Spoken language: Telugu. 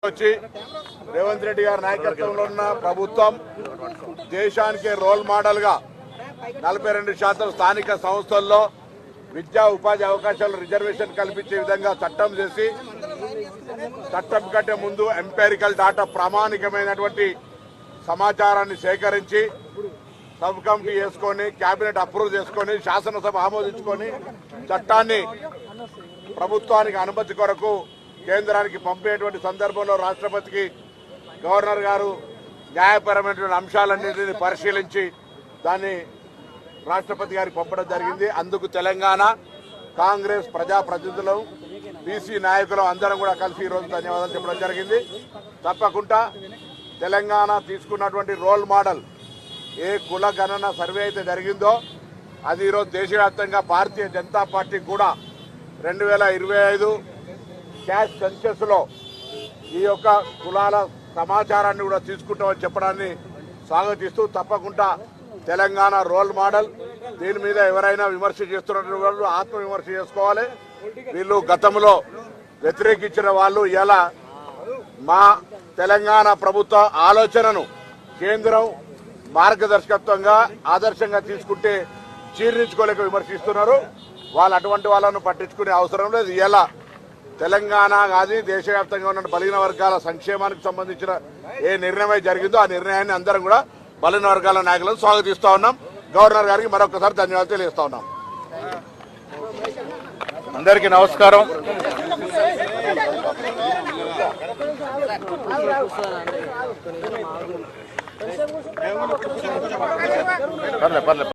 వచ్చి రేవంత్ రెడ్డి గారి నాయకత్వంలో ఉన్న ప్రభుత్వం దేశానికి రోల్ మోడల్ గా 42% స్థానిక సంస్థల్లో విద్యా ఉపాధి అవకాశాలు రిజర్వేషన్ కల్పించే విధంగా చట్టం చేసి చట్టం కంటే ముందు ఎంపెరికల్ డాటా ప్రామాణికమైనటువంటి సమాచారాన్ని సేకరించి సబ్ కమిటీ చేసుకొని కేబినెట్ అప్రూవ్ చేసుకొని శాసనసభ ఆమోదించుకొని చట్టాన్ని ప్రభుత్వానికి అనుమతి కొరకు కేంద్రానికి పంపేటువంటి సందర్భంలో రాష్ట్రపతికి గవర్నర్ గారు న్యాయపరమైనటువంటి అంశాలన్నింటినీ పరిశీలించి దాన్ని రాష్ట్రపతి గారికి పంపడం జరిగింది. అందుకు తెలంగాణ కాంగ్రెస్ ప్రజాప్రతినిధులు బీసీ నాయకులు అందరం కూడా కలిసి ఈరోజు ధన్యవాదాలు చెప్పడం జరిగింది. తప్పకుండా తెలంగాణ తీసుకున్నటువంటి రోల్ మోడల్ ఏ కుల గణన సర్వే అయితే జరిగిందో అది ఈరోజు దేశవ్యాప్తంగా భారతీయ జనతా పార్టీ కూడా 2025 క్యాష్ సెన్సెస్ లో ఈ యొక్క కులాల సమాచారాన్ని కూడా తీసుకుంటామని చెప్పడాన్ని స్వాగతిస్తూ తప్పకుండా తెలంగాణ రోల్ మోడల్. దీని మీద ఎవరైనా విమర్శ చేస్తున్నటువంటి వాళ్ళు ఆత్మవిమర్శ చేసుకోవాలి. వీళ్ళు గతంలో వ్యతిరేకించిన వాళ్ళు ఇలా మా తెలంగాణ ప్రభుత్వ ఆలోచనను కేంద్రం మార్గదర్శకత్వంగా ఆదర్శంగా తీసుకుంటే జీర్ణించుకోలేక విమర్శిస్తున్నారు. వాళ్ళు అటువంటి వాళ్ళను పట్టించుకునే అవసరం లేదు. ఇలా తెలంగాణ కానీ దేశవ్యాప్తంగా ఉన్న బలహీన వర్గాల సంక్షేమానికి సంబంధించిన ఏ నిర్ణయం జరిగిందో ఆ నిర్ణయాన్ని అందరం కూడా బలహీన వర్గాల నాయకులను స్వాగతిస్తా ఉన్నాం. గవర్నర్ గారికి మరొకసారి ధన్యవాదాలు తెలియజేస్తా ఉన్నాం. అందరికీ నమస్కారం. పర్లేదు